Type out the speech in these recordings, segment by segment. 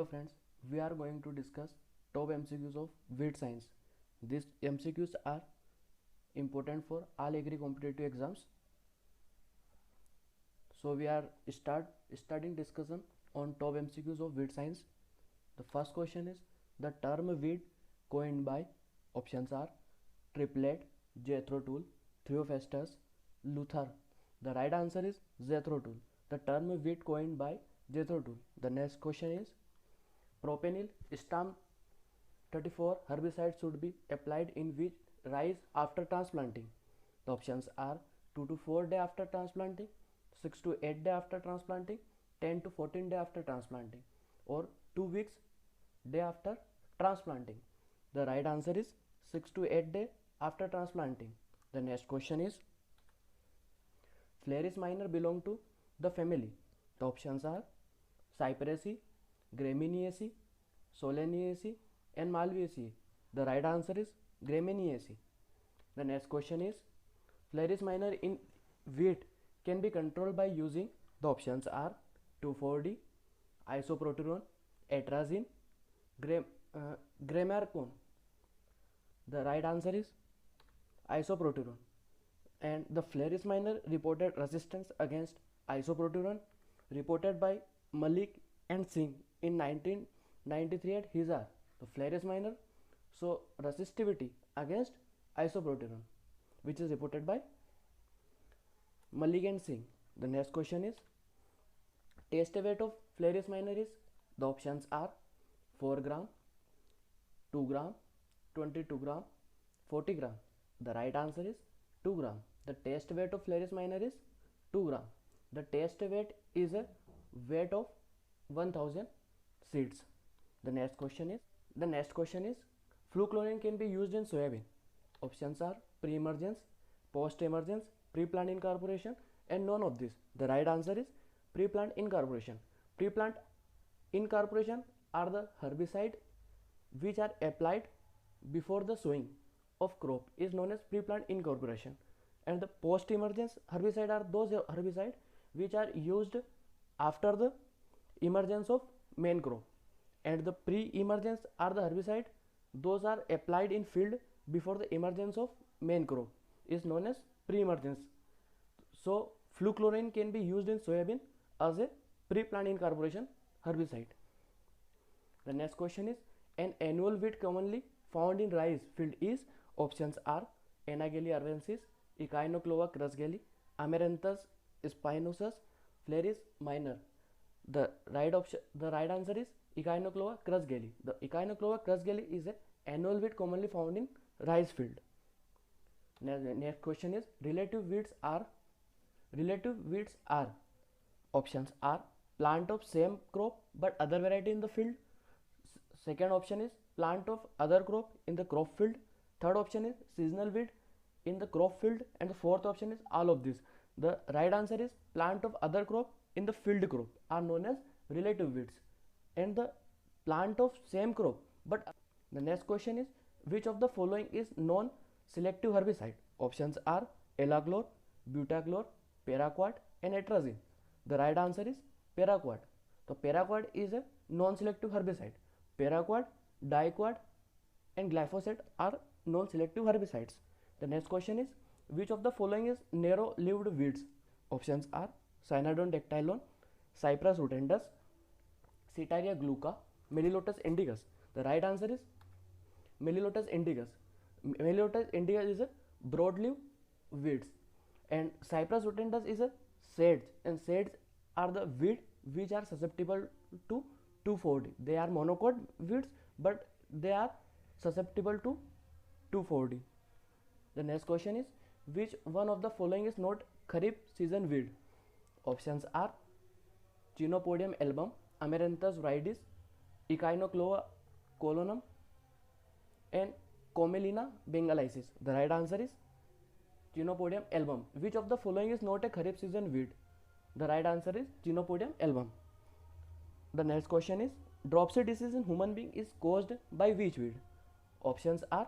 Hello friends, we are going to discuss top MCQs of weed science. These MCQs are important for all agri competitive exams. So we are starting discussion on top MCQs of weed science. The first question is the term weed coined by options are triplet, Jethro Tull, Theophrastus, Luther. The right answer is Jethro Tull. The term weed coined by Jethro Tull. The next question is propenyl stem 34 herbicide should be applied in which rice after transplanting. The options are 2 to 4 days after transplanting, 6 to 8 days after transplanting, 10 to 14 days after transplanting, or 2 weeks day after transplanting. The right answer is 6 to 8 days after transplanting. The next question is Phleris minor belong to the family. The options are Cyperaceae, Gramineaceae, Solanaceae, and Malvaceae. The right answer is Gramineaceae. The next question is Phleris minor in wheat can be controlled by using the options are 2,4-D, isoproteron, atrazine, gramarcone. The right answer is isoproteron. And the Phleris minor reported resistance against isoproteron reported by Malik and Singh in 1993 at Hizar. The Phleris minor so resistivity against isoproteron, which is reported by Malik and Singh. The next question is test weight of Phleris minor is the options are 4 gram, 2 gram, 22 gram, 40 gram. The right answer is 2 gram. The test weight of Phleris minor is 2 gram. The test weight is a weight of 1000 seeds. The next question is fluclorin can be used in soybean. Options are pre-emergence, post-emergence, pre-plant incorporation, and none of this. The right answer is pre-plant incorporation. Pre-plant incorporation are the herbicide which are applied before the sowing of crop is known as pre-plant incorporation, and the post-emergence herbicide are those herbicides which are used after the emergence of main crop, and the pre-emergence are the herbicide those are applied in field before the emergence of main crop is known as pre-emergence. So fluclorin can be used in soybean as a pre-plant incorporation herbicide. The next question is an annual weed commonly found in rice field is options are Anagalli arvensis, Echinoclova crasgelli, Amaranthus spinosus, Phleris minor. The right answer is Echinoclova crasgelli. The Echinoclova crasgelli is an annual weed commonly found in rice field. Next question is relative weeds are options are plant of same crop but other variety in the field. Second option is plant of other crop in the crop field. Third option is seasonal weed in the crop field, and the fourth option is all of this. The right answer is plant of other crop in the field crop are known as relative weeds, and the plant of same crop but the next question is which of the following is non-selective herbicide? Options are elachlor, butachlor, paraquat, and atrazine. The right answer is paraquat. So paraquat is a non-selective herbicide. Paraquat, diquat, and glyphosate are non-selective herbicides. The next question is which of the following is narrow-lived weeds? Options are Cynodon dactylon, Cyprus rotundus, Setaria glauca, Melilotus indicus. The right answer is Melilotus indicus. Melilotus indicus is a broadleaf weeds, and Cyprus rotundus is a shades, and shades are the weed which are susceptible to 2,4-D. They are monocot weeds, but they are susceptible to 2,4-D. The next question is which one of the following is not Kharif season weed? Options are Chenopodium album, Amaranthus viridis, Echinoclova colonum, and Commelina bengalensis. The right answer is Chenopodium album. Which of the following is not a Kharif season weed? The right answer is Chenopodium album. The next question is dropsy disease in human being is caused by which weed? Options are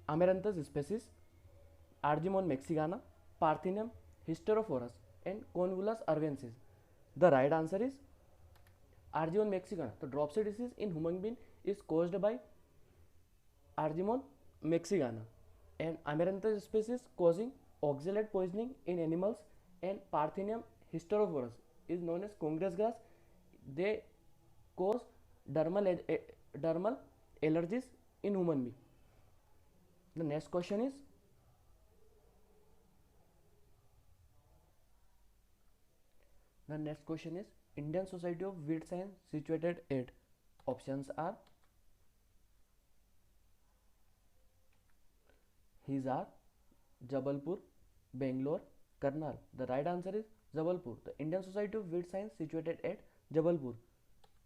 Amaranthus species, Argemone mexicana, Parthenium hysterophorus, and Convolvulus arvensis. The right answer is Argemone mexicana. The dropsy disease in human being is caused by Argemone mexicana, and Amaranthus species causing oxalate poisoning in animals, and Parthenium hysterophorus is known as Congress grass. They cause dermal allergies in human being. The next question is, Indian Society of Weed Science situated at. Options are Hisar, Jabalpur, Bangalore, Karnal. The right answer is Jabalpur. The Indian Society of Weed Science situated at Jabalpur.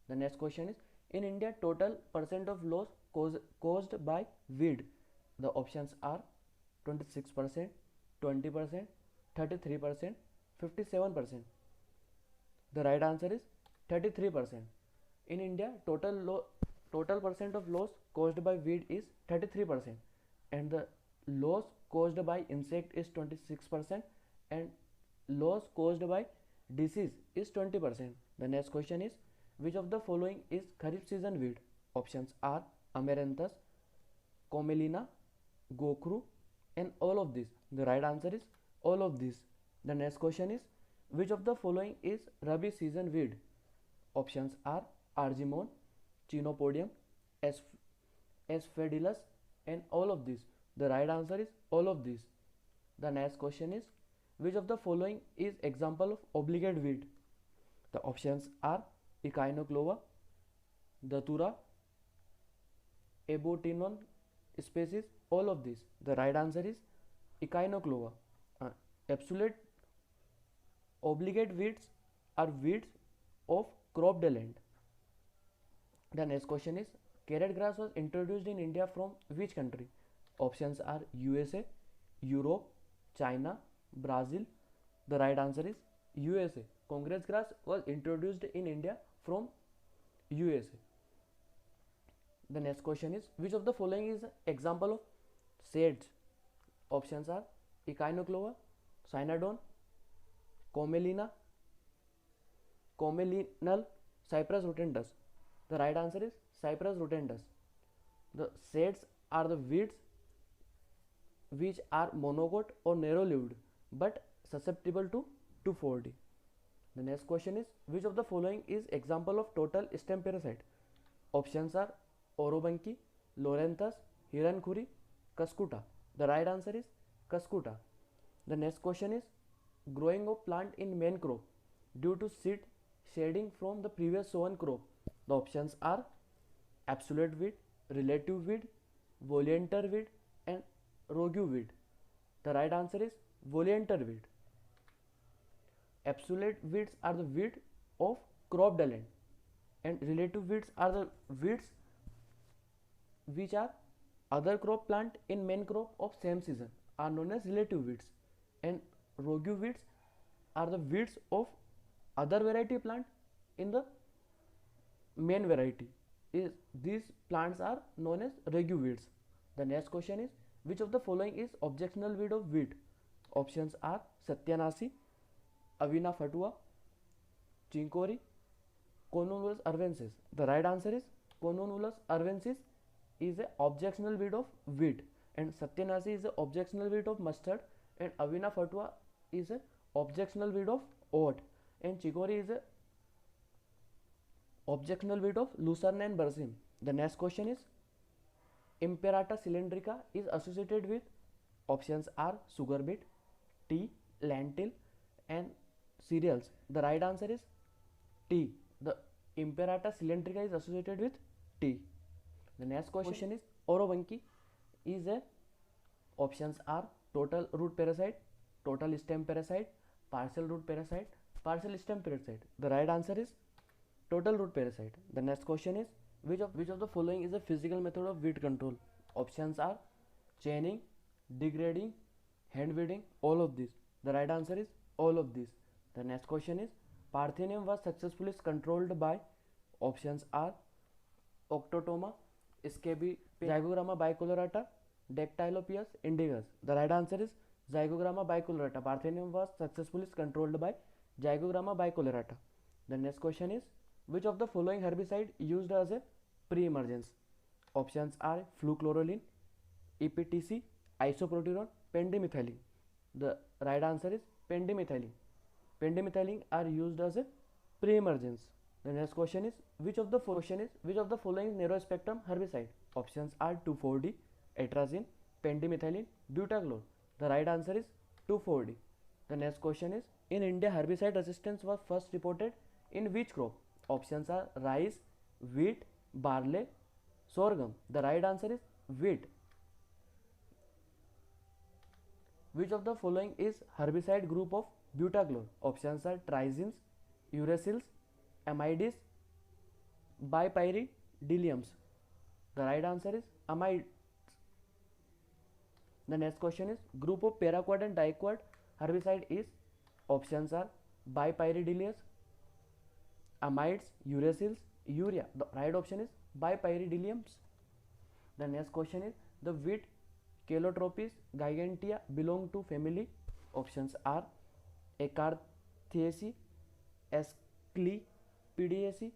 The next question is, in India, total percent of loss caused by weed. The options are 26%, 20%, 33%, 57%. The right answer is 33%. In India, total percent of loss caused by weed is 33%, and the loss caused by insect is 26%, and loss caused by disease is 20%. The next question is, which of the following is Kharif season weed? Options are Amaranthus, Commelina, Gokru, and all of these. The right answer is all of these. The next question is, which of the following is Rabi season weed? Options are Argemone, Chenopodium, Asphodilus, and all of these. The right answer is all of these. The next question is, which of the following is example of obligate weed? The options are Echinoclova, Datura, Abotinon species, all of these. The right answer is Echinoclova. Absolute obligate weeds are weeds of cropped land. The next question is, carrot grass was introduced in India from which country? Options are USA, Europe, China, Brazil. The right answer is USA. Congress grass was introduced in India from USA. The next question is, which of the following is example of shades? Options are Echinoclova, Cynodon, Commelina, Commelinal, Cyprus rotundus. The right answer is Cyprus rotundus. The shades are the weeds which are monocot or narrow-lived but susceptible to 2,4-D. The next question is, which of the following is example of total stem parasite? Options are Orobanki, Loranthus, Hirankhuri, Cuscuta. The right answer is Cuscuta. The next question is, growing of plant in main crop due to seed shedding from the previous sown crop. The options are absolute weed, relative weed, volianter weed, and rogue weed. The right answer is volianter weed. Absolute weeds are the weed of cropped land, and relative weeds are the weeds which are other crop plant in main crop of same season are known as relative weeds, and rogue weeds are the weeds of other variety plant in the main variety. These plants are known as rogue weeds. The next question is, which of the following is objectional weed of wheat? Options are Satyanasi, Avena fatua, Chinkori, Cononulus arvensis. The right answer is Cononulus arvensis is a objectional weed of wheat, and Satyanasi is a objectional weed of mustard, and Avena fatua is a objectional weed of oat, and Chicory is a objectional weed of lucerne and berseem. The next question is, Imperata cylindrica is associated with. Options are sugar beet, tea, lentil, and cereals. The right answer is tea. The Imperata cylindrica is associated with tea. The next question is, Orobanki is a. Options are total root parasite, total stem parasite, partial root parasite, partial stem parasite. The right answer is total root parasite. The next question is, which of the following is a physical method of weed control? Options are chaining, degrading, hand weeding, all of these. The right answer is all of these. The next question is, Parthenium was successfully controlled by. Options are Octotoma, Scabi, Zygogramma bicolorata, Dactylopius indigus. The right answer is Zygogramma bicolorata. Parthenium was successfully controlled by Zygogramma bicolorata. The next question is, Which of the following herbicide used as a pre-emergence? Options are fluchlorolene, EPTC, isoproteron, pendimethalin. The right answer is pendimethalin. Pendimethalin are used as a pre-emergence. The next question is which of the following narrow spectrum herbicide? Options are 2,4-D, atrazine, pendimethalin, butachlor. The right answer is 2,4-D. The next question is in India herbicide resistance was first reported in which crop? Options are rice, wheat, barley, sorghum. The right answer is wheat. Which of the following is herbicide group of butachlor? Options are triazines, uracils, amides, bipyridiniums. The right answer is amides. The next question is group of paraquat and diquat herbicide is. Options are bipyridiniums, amides, uracils, urea. The right option is bipyridiniums. The next question is the wheat Calotropis gigantea belong to family. Options are Acarthaceae, Asclepiadaceae,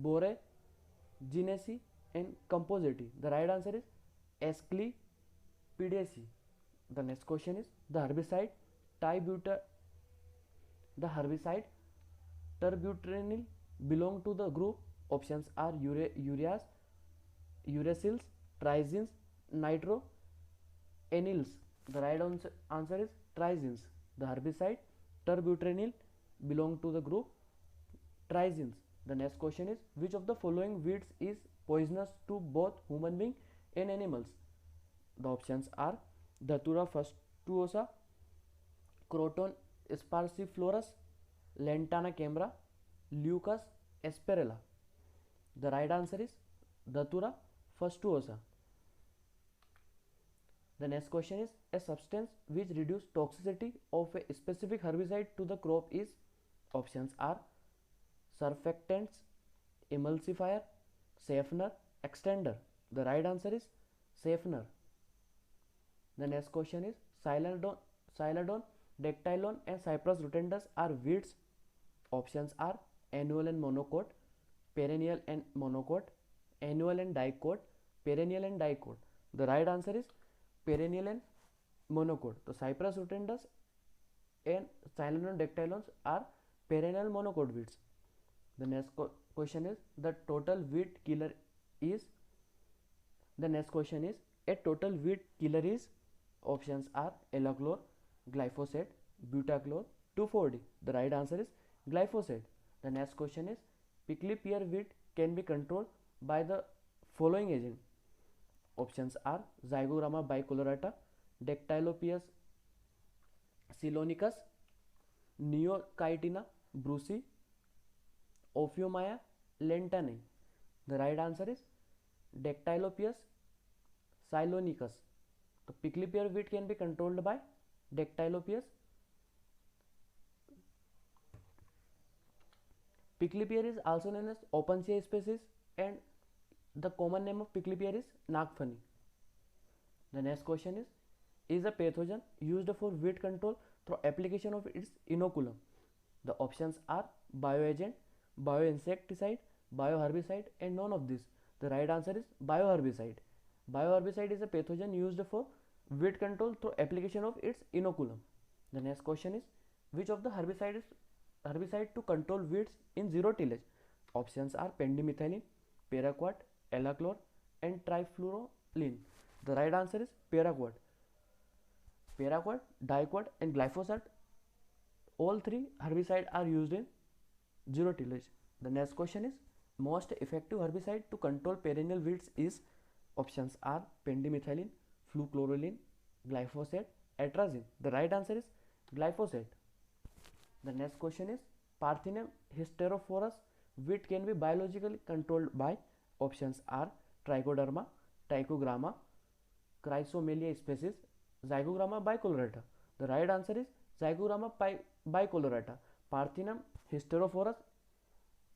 Boraginaceae and Compositae. The right answer is Asclepiadaceae. The next question is the herbicide terbutaryl belong to the group. Options are ureas, uracils, triazines, nitroanyls. The right answer is triazines. The herbicide terbutaryl belong to the group triazines. The next question is which of the following weeds is poisonous to both human being and animals? The options are Datura fastuosa, Croton sparciflorus, Lantana cambra, Leucas asperella. The right answer is Datura fastuosa. The next question is a substance which reduce toxicity of a specific herbicide to the crop is. Options are surfactants, emulsifier, safener, extender. The right answer is safener. The next question is Cylodon, Dactylon and Cyprus rotundus are weeds. Options are annual and monocot, perennial and monocot, annual and dicot, perennial and dicot. The right answer is perennial and monocot. So Cyprus rotundus and Cylodon dactylons are perennial monocot weeds. The next question is the total weed killer is. The next question is a total weed killer is. Options are Elachlor, glyphosate, butachlor, 2,4-D. The right answer is glyphosate. The next question is prickly pear weed can be controlled by the following agent. Options are Zygogramma bicolorata, Dactylopius silonicus, Neochitina brucei, Ophiomya lantanae. The right answer is Dactylopius silonicus. The prickly pear weed can be controlled by Dactylopius. Prickly pear is also known as Opuntia species and the common name of prickly pear is Nagfani. The next question is a pathogen used for weed control through application of its inoculum? The options are bioagent, bioinsecticide, bioherbicide and none of these. The right answer is bioherbicide. Bioherbicide is a pathogen used for weed control through application of its inoculum. The next question is which of the herbicide to control weeds in zero tillage? Options are pendimethalin, paraquat, elachlor and trifluralin. The right answer is paraquat. Paraquat, diquat and glyphosate, all three herbicides are used in zero tillage. The next question is most effective herbicide to control perennial weeds is. Options are pendimethalin, fluchlorolene, glyphosate, atrazine. The right answer is glyphosate. The next question is Parthenium hysterophorus weed can be biologically controlled by. Options are Trichoderma, Trichogramma, Chrysomelia species, Zygogramma bicolorata. The right answer is Zygogramma bicolorata. Parthenium hysterophorus,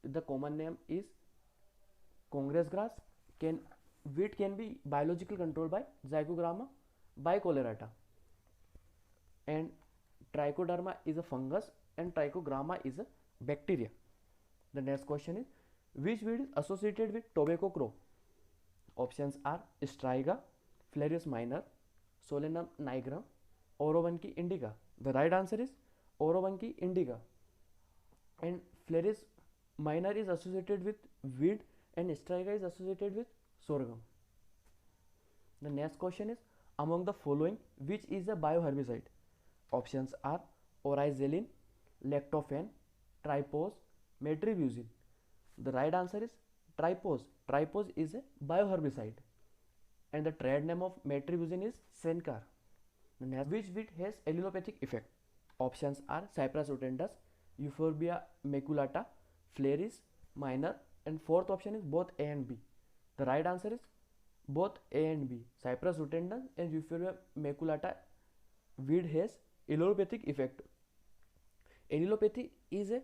the common name is Congress grass. Wheat can be biologically controlled by Zygogramma bicolorata. And Trichoderma is a fungus and Trichogramma is a bacteria. The next question is, which weed is associated with tobacco crop? Options are Striga, Flaris minor, Solanum nigrum, Orobanki indica. The right answer is Orobanki indica. And Flaris minor is associated with wheat and Striga is associated with sorghum. The next question is, among the following, which is a bioherbicide? Options are Oryzalin, Lactofen, Tripose, Metribuzin. The right answer is Tripose. Tripose is a bioherbicide and the trade name of Metribuzin is Sencar. Which weed has allelopathic effect? Options are Cypress rotundus, Euphorbia maculata, Flaris minor, and fourth option is both A and B. The right answer is both A and B. Cypress rotundus and Euphorbia maculata weed has allelopathic effect. Allelopathy is a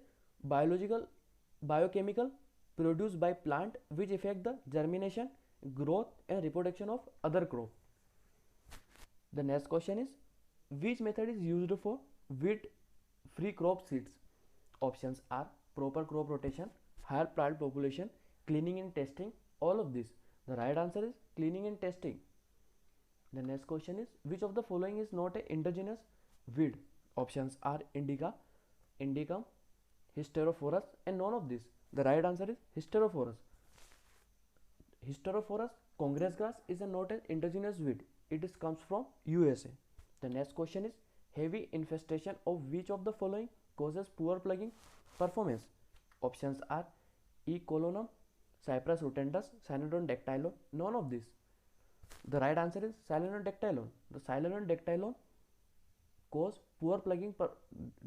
biochemical produced by plant which affect the germination, growth and reproduction of other crop. The next question is, which method is used for wheat free crop seeds? Options are proper crop rotation, higher plant population, cleaning and testing, all of this. The right answer is cleaning and testing. The next question is, which of the following is not a indigenous weed? Options are indica, indicum, hysterophorus and none of this. The right answer is hysterophorus. Hysterophorus congress grass is a not an indigenous weed. It comes from USA. The next question is, heavy infestation of which of the following causes poor plugging performance? Options are E. colonum, Cypress rotundus, Cynodon dactylon, none of this. The right answer is Cynodon dactylon. The Cynodon dactylon cause poor plugging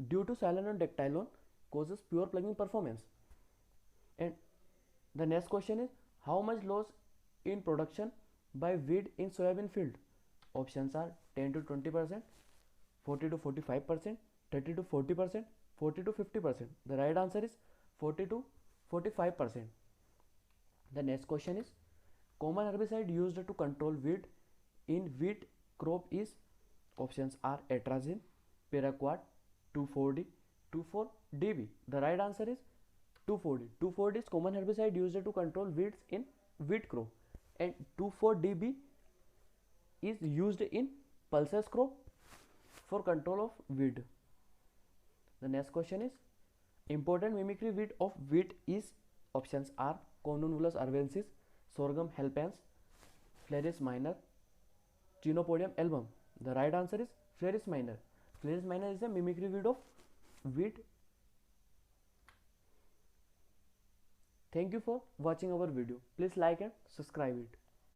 due to Cynodon dactylon causes poor plugging performance. And the next question is, how much loss in production by weed in soybean field? Options are 10 to 20%, 40 to 45%, 30 to 40%, 40 to 50%. The right answer is 40 to 45%. The next question is, common herbicide used to control weed in wheat crop is? Options are atrazine, paraquat, 2,4-D, 2,4-DB. The right answer is 2,4-D. 2,4-D is common herbicide used to control weeds in wheat crop, and 2,4-DB is used in pulses crop for control of weed. The next question is, important mimicry weed of wheat is? Options are Convolvulus arvensis, Sorghum helpans, Flaris minor, Chenopodium album. The right answer is Flaris minor. Flaris minor is a mimicry weed of wheat. Thank you for watching our video. Please like and subscribe it.